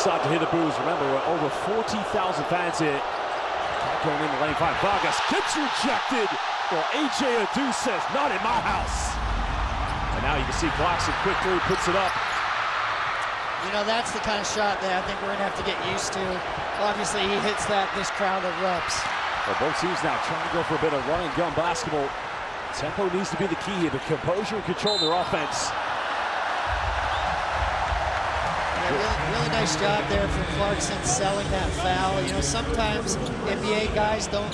start to hear the boos. Remember, we're over 40,000 fans here. Going in the lane 5. Vargas gets rejected. Well, AJ Adu says, not in my house. And now you can see Clarkson quickly puts it up. You know, that's the kind of shot that I think we're going to have to get used to. Obviously, he hits that, this crowd erupts. Well, both teams now trying to go for a bit of run and gun basketball. Tempo needs to be the key here, the composure and control of their offense. Yeah, really nice job there from Clarkson selling that foul. You know, sometimes NBA guys don't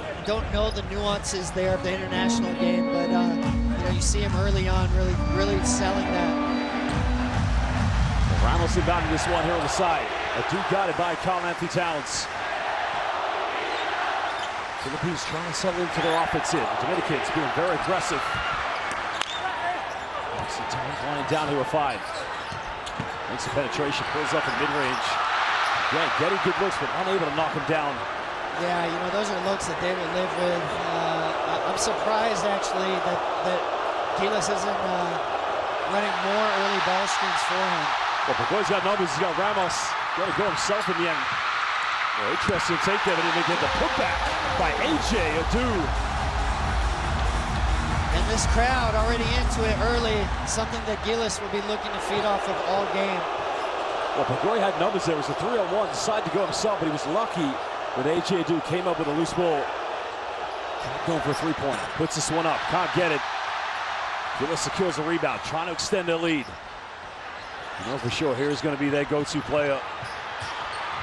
know the nuances there of the international game, but you know, you see him early on really selling that. Well, Ramos inbounding this one here on the side. Adu got it by Karl-Anthony Towns. Philippines trying to settle into their offense here. The Dominicans being very aggressive. Towns lying down here with 5. Makes the penetration, pulls up in mid-range. Yeah, getting good looks, but unable to knock him down. Yeah, you know, those are looks that they will live with. I'm surprised, actually, that Gilas isn't running more early ball screens for him. Well, Pagoy's got numbers. He's got Ramos. Got to go himself in the end. Well, interesting take there, but he didn't get the putback by AJ Adu. And this crowd already into it early, something that Gilas will be looking to feed off of all game. Well, Pagoy had numbers there. It was a 3-on-1, decided to go himself, but he was lucky when AJ Adu came up with a loose ball. Going for a three-pointer, puts this one up, can't get it. Gilas secures the rebound, trying to extend their lead. You know for sure, here's going to be their go-to player.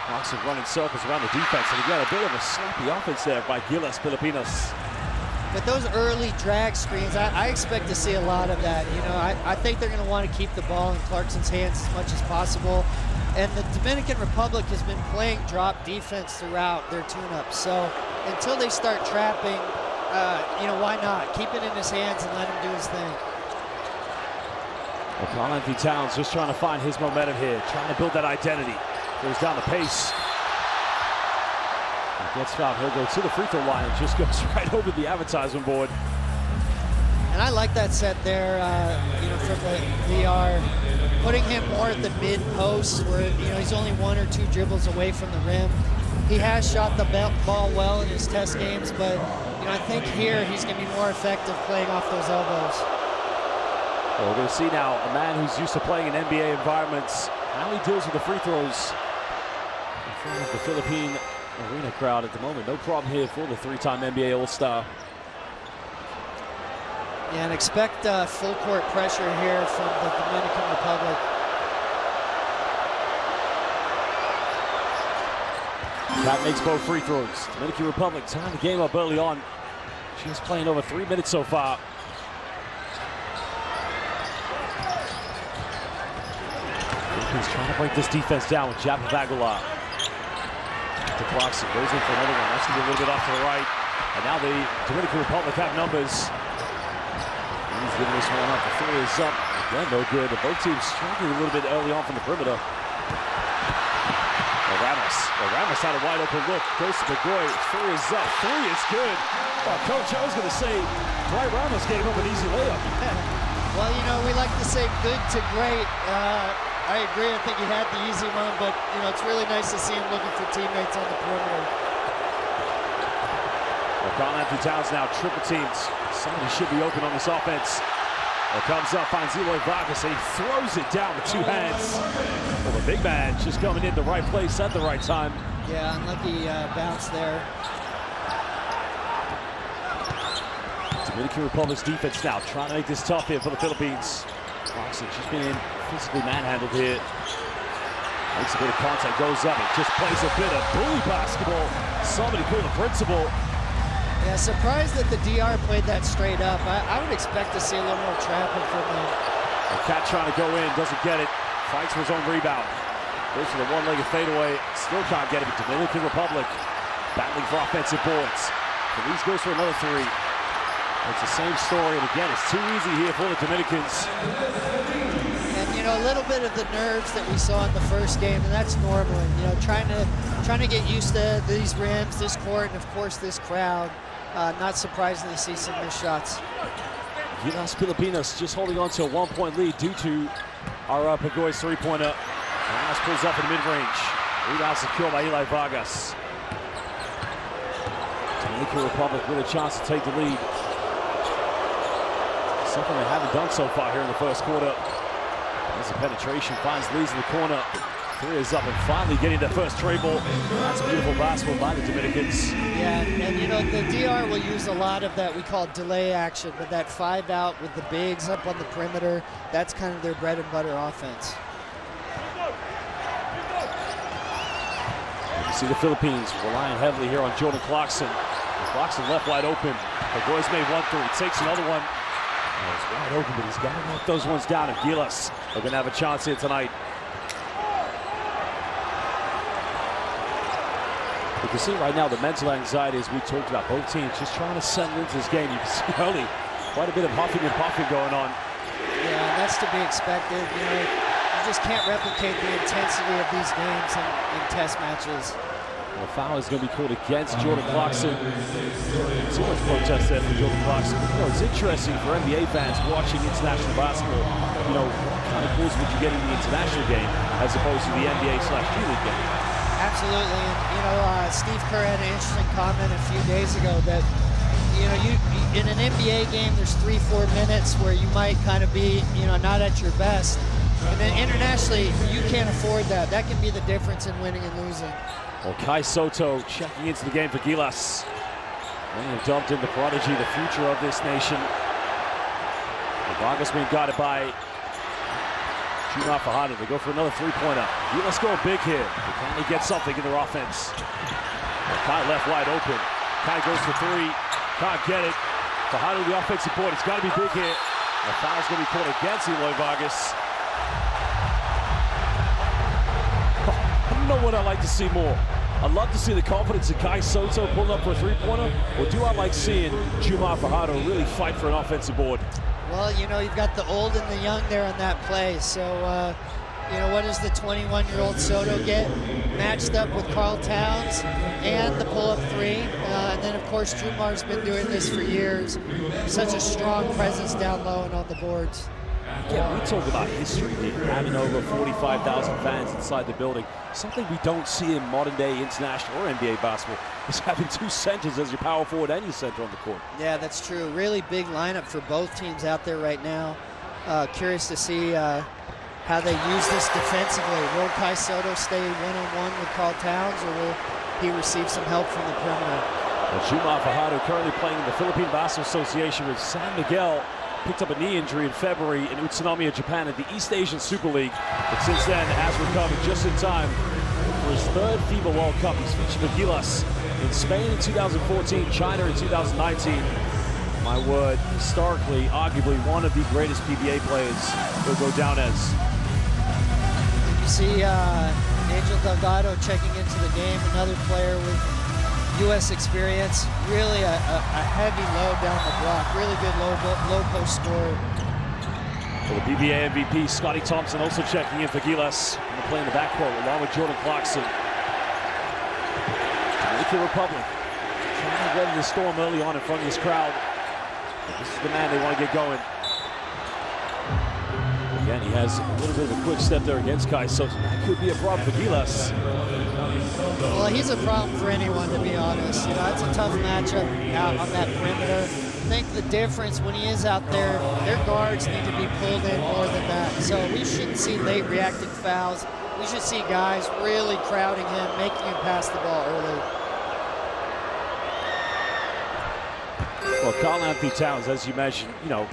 Clarkson running circles around the defense, and again, a bit of a sloppy offense there by Gilas Pilipinas. But those early drag screens, I expect to see a lot of that. You know, I think they're going to want to keep the ball in Clarkson's hands as much as possible. And the Dominican Republic has been playing drop defense throughout their tune-up. So until they start trapping, you know, why not? Keep it in his hands and let him do his thing. Well, Karl-Anthony Towns just trying to find his momentum here, trying to build that identity. Goes down the pace. Gets fouled. He'll go to the free throw line and just goes right over the advertisement board. And I like that set there, you know, from the DR, putting him more at the mid post where, you know, he's only 1 or 2 dribbles away from the rim. He has shot the ball well in his test games, but, you know, I think here he's going to be more effective playing off those elbows. Well, we're going to see now a man who's used to playing in NBA environments, how he deals with the free throws in front of the Philippine arena crowd at the moment. No problem here for the 3-time NBA All-Star. Yeah, and expect full court pressure here from the Dominican Republic. That makes both free throws. Dominican Republic tying the game up early on. She's playing over 3 minutes so far. Philippines trying to break this defense down with jab of Aguilar. To Clarkson, goes in for another one. That's going to be a little bit off to the right. And now the Dominican Republic have numbers. He's giving this one up. The 3 is up. Again, no good. Both teams struggling a little bit early on from the perimeter. Ramos had a wide open look. Goes to Pagoy. 3 is up. 3 is good. Oh, Coach, I was going to say, Dwight Ramos gave him an easy layup. Well, you know, we like to say good to great. I agree. I think he had the easy one, but, you know, it's really nice to see him looking for teammates on the perimeter. Well, Karl-Anthony Towns now triple teams. Somebody should be open on this offense. Well, comes up, finds Eloy Vargas. He throws it down with 2 hands. Well, the big man just coming in the right place at the right time. Yeah, unlucky bounce there. Dominican Republic's defense now trying to make this tough here for the Philippines. Clarkson just being physically manhandled here. Makes a bit of contact, goes up, and just plays a bit of bully basketball. Somebody call the principal. Yeah, surprised that the DR played that straight up. I would expect to see a little more trapping from them. Cat trying to go in, doesn't get it. Fights for his own rebound. Goes for the one-legged fadeaway, still can't get it. But Dominican Republic battling for offensive boards. Feliz goes for another 3. It's the same story, and again, it's too easy here for the Dominicans. And, you know, a little bit of the nerves that we saw in the first game, and that's normal. You know, trying to get used to these rims, this court, and of course this crowd. Not surprising to see some missed shots. Gilas Pilipinas just holding on to a 1-point lead due to our Pagoy's 3-pointer. Ramos pulls up in mid-range. Rebound secured by Eli Vargas. Dominican Republic with a chance to take the lead. Something they haven't done so far here in the first quarter. There's a penetration, finds Lees in the corner. Three is up and finally getting the first tray ball. That's beautiful basketball by the Dominicans. Yeah, and you know, the DR will use a lot of that we call delay action, but that 5 out with the bigs up on the perimeter, that's kind of their bread and butter offense. You see the Philippines relying heavily here on Jordan Clarkson. Clarkson left wide open. Pagoy's made 1-3, takes another one. It's wide open, but he's got to knock those ones down. And Gilas are going to have a chance here tonight. You can see right now the mental anxiety, as we talked about, both teams just trying to settle into this game. You can see early quite a bit of huffing and puffing going on. Yeah, that's to be expected. You know, you just can't replicate the intensity of these games in test matches. The foul is going to be called against Jordan Clarkson. Too much protest there for Jordan Clarkson. You know, it's interesting for NBA fans watching international basketball. You know, what kind of calls would you get in the international game as opposed to the NBA/G League game? Absolutely, and you know, Steve Kerr had an interesting comment a few days ago that, you know, you in an NBA game, there's 3-4 minutes where you might kind of be, you know, not at your best. And then internationally, you can't afford that. That can be the difference in winning and losing. Well, Kai Soto checking into the game for Gilas. Many have dumped in the prodigy, the future of this nation. Vargas being guarded by Juma Fajardo. They go for another three-pointer. Gilas going big here. They finally get something in their offense. Kai left wide open. Kai goes for three. Can't get it. Fajardo the offensive board. It's got to be big here. The foul's going to be called against Eloy Vargas. I don't know what I'd like to see more. I'd love to see the confidence of Kai Soto pulling up for a three-pointer, or do I like seeing Juma Fajardo really fight for an offensive board? Well, you know, you've got the old and the young there on that play. So, you know, what does the 21-year-old Soto get? Matched up with Karl Towns and the pull-up three. And then, of course, Jumar's been doing this for years. Such a strong presence down low and on the boards. Yeah, we talk about history here, having over 45,000 fans inside the building. Something we don't see in modern-day international or NBA basketball is having two centers as your power forward and your center on the court. Yeah, that's true. Really big lineup for both teams out there right now. Curious to see how they use this defensively. Will Kai Soto stay one-on-one with Karl Towns, or will he receive some help from the perimeter? Well, Juma Fajardo currently playing in the Philippine Basketball Association with San Miguel. Picked up a knee injury in February in Utsunomiya, Japan at the East Asian Super League. But since then has recovered just in time for his third FIBA World Cup. He's featured for Gilas in Spain in 2014, China in 2019. My word, historically, arguably one of the greatest PBA players will go down as. You see Angel Delgado checking into the game, another player with U.S. experience, really a heavy load down the block, really good low post scorer. For the PBA MVP, Scotty Thompson also checking in for Gilas. Going to play in the backcourt along with Jordan Clarkson. Dominican Republic trying to weather the storm early on in front of this crowd. But this is the man they want to get going. Again, he has a little bit of a quick step there against Kai, so that could be a problem for Gilas. Well, he's a problem for anyone, to be honest. You know, it's a tough matchup out on that perimeter. I think the difference when he is out there, their guards need to be pulled in more than that. So we shouldn't see late reacting fouls. We should see guys really crowding him, making him pass the ball early. Well, Karl Anthony Towns, as you mentioned, you know,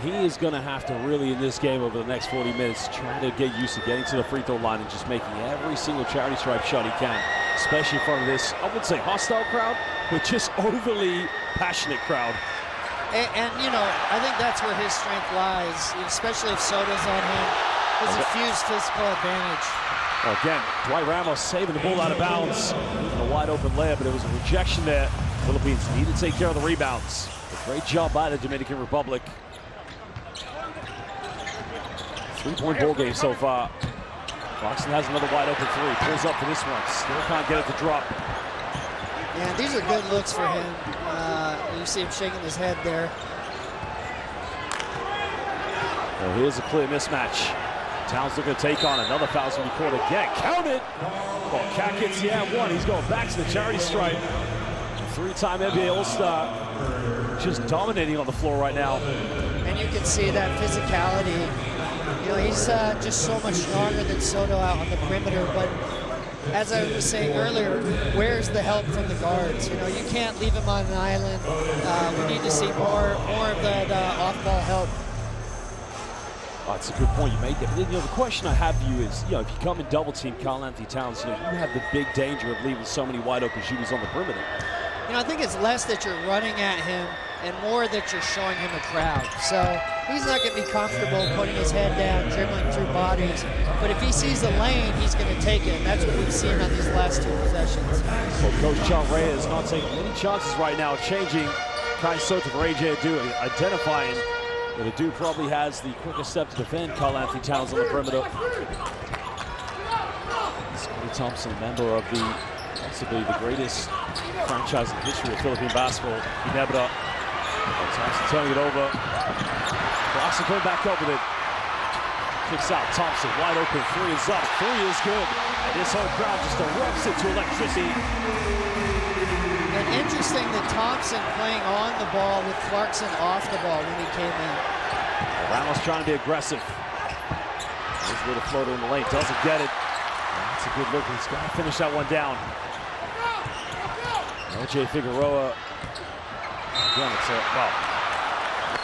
he is going to have to really, in this game over the next 40 minutes, try to get used to getting to the free throw line and just making every single charity stripe shot he can, especially in front of this, I would say, hostile crowd, but just overly passionate crowd. And you know, I think that's where his strength lies, especially if Soto's on him. It's a fused physical advantage. Well, again, Dwight Ramos saving the ball out of bounds. A wide open layup, but it was a rejection there. Philippines need to take care of the rebounds. A great job by the Dominican Republic. Three-point ball game so far. Clarkson has another wide open three. Pulls up for this one. Still can't get it to drop. Yeah, these are good looks for him. You see him shaking his head there. Well, here's a clear mismatch. Towns looking to take on another foul. Going to be called again. Count it! Well, Cat gets the and one. He's going back to the charity stripe. Three-time NBA All-Star, just dominating on the floor right now. And you can see that physicality. You know, he's just so much stronger than Soto out on the perimeter. But as I was saying earlier, where's the help from the guards? You know, you can't leave him on an island. We need to see more of that off-ball help. Oh, that's a good point you made there. But, you know, the question I have for you is, you know, if you come and double-team Karl-Anthony Towns, you know, you have the big danger of leaving so many wide-open shooters on the perimeter. You know, I think it's less that you're running at him and more that you're showing him a crowd. So he's not going to be comfortable putting his head down, dribbling through bodies. But if he sees the lane, he's going to take it. And that's what we've seen on these last two possessions. Well, Coach John Reyes not taking any chances right now, changing Kai Soto for AJ Adu, identifying that Adu probably has the quickest step to defend Karl-Anthony Towns on the perimeter. Scottie Thompson, a member of the possibly the greatest franchise in the history of Philippine basketball. Ginebra. Thompson turning it over. Clarkson going back up with it. Kicks out. Thompson wide open. Three is up. Three is good. And this whole crowd just erupts into electricity. And interesting that Thompson playing on the ball with Clarkson off the ball when he came in. Ramos trying to be aggressive. Here's a little floater in the lane. Doesn't get it. That's a good look. He's got to finish that one down. OJ Figueroa. Again, it's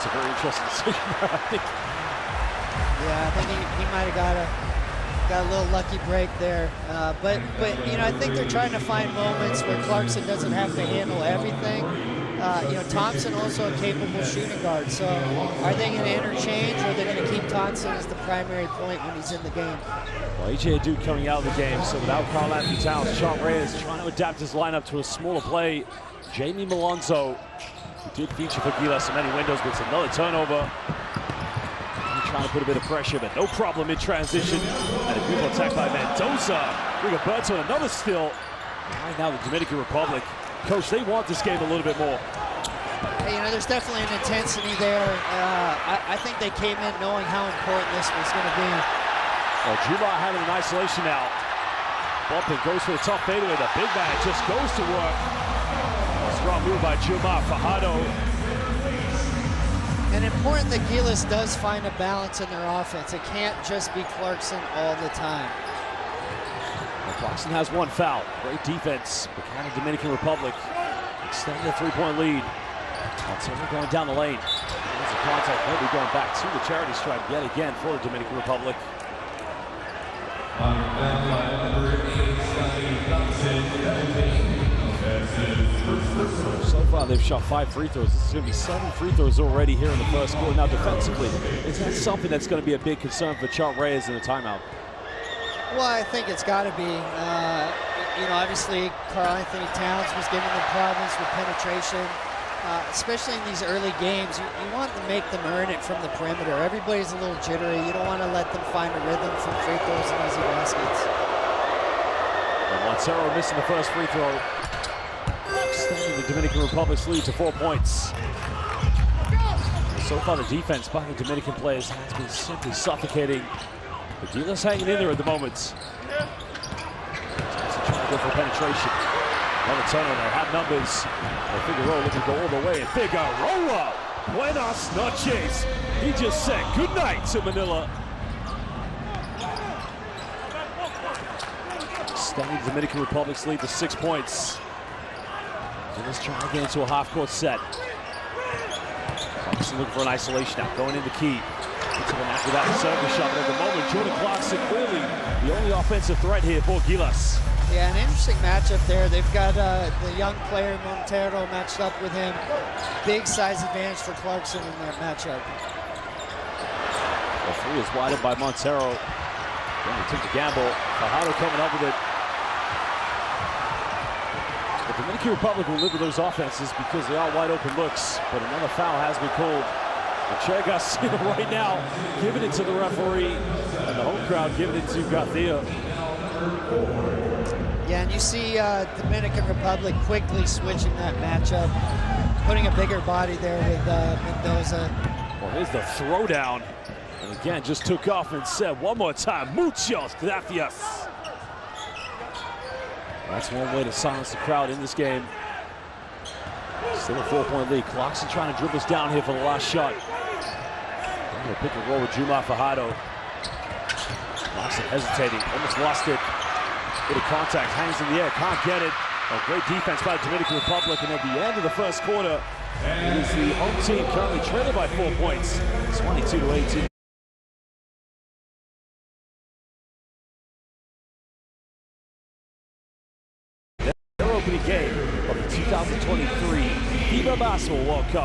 a very interesting decision. I think. Yeah, I think he might have got a little lucky break there. But you know, I think they're trying to find moments where Clarkson doesn't have to handle everything. You know, Thompson also a capable shooting guard. So are they going to interchange, or are they going to keep Thompson as the primary point when he's in the game? Well, AJ Adu coming out of the game, so without Karl-Anthony Towns, John Reyes trying to adapt his lineup to a smaller play. Jamie Malonzo, who did feature for Gilas in many windows, but it's another turnover. Trying to put a bit of pressure, but no problem in transition. And a beautiful attack by Mendoza. Rigoberto, another steal. Right now, the Dominican Republic. Coach, they want this game a little bit more. Hey, you know, there's definitely an intensity there. I think they came in knowing how important this was going to be. Well, Juma having an isolation now. Bumping goes for the tough fadeaway. The big man just goes to work. Strong move by Juma. Fajardo. And important that Gilas does find a balance in their offense. It can't just be Clarkson all the time. Well, Clarkson has one foul. Great defense. Buchanan, Dominican Republic extending the three-point lead. Montero going down the lane. There's a contact. He'll be going back to the charity stripe yet again for the Dominican Republic. So far, they've shot 5 free throws. This is going to be 7 free throws already here in the first quarter. Now, defensively, is that something that's going to be a big concern for Chart Reyes in the timeout? Well, I think it's got to be. You know, obviously, Karl-Anthony Towns was giving them problems with penetration, especially in these early games. You want to make them earn it from the perimeter. Everybody's a little jittery. You don't want to let them find a rhythm from free throws and easy baskets. Well, Montero missing the first free throw. Extending the Dominican Republic's lead to 4 points. So far, the defense by the Dominican players has been simply suffocating. But Gilas hanging in there at the moment. Trying to go for penetration. Another turnover. Have numbers. Figueroa looking to go all the way. And Figueroa, buenas noches. He just said good night to Manila. Extending the Dominican Republic's lead to 6 points. Gilas trying to get into a half-court set. Clarkson looking for an isolation now, going in the key. Into the mat without a service shot, but at the moment, Jordan Clarkson clearly the only offensive threat here for Gilas. Yeah, an interesting matchup there. They've got the young player Montero matched up with him. Big size advantage for Clarkson in that matchup. The three is wide up by Montero. Then he took the gamble. Fajardo coming up with it. The Dominican Republic will live with those offenses because they are wide open looks, but another foul has been called. And Che Garcia right now giving it to the referee, and the home crowd giving it to Garcia. Yeah, and you see Dominican Republic quickly switching that matchup, putting a bigger body there with Mendoza. Well, here's the throwdown. And again, just took off and said one more time, muchos gracias. That's one way to silence the crowd in this game. Still a 4-point lead. Clarkson trying to dribble us down here for the last shot. I'm going to pick and roll with Juma Fajardo. Clarkson hesitating, almost lost it. Bit of contact, hangs in the air, can't get it. A great defense by the Dominican Republic, and at the end of the first quarter, it is the home team currently trailing by 4 points, 22-18. Their opening game of the 2023 FIBA Basketball World Cup.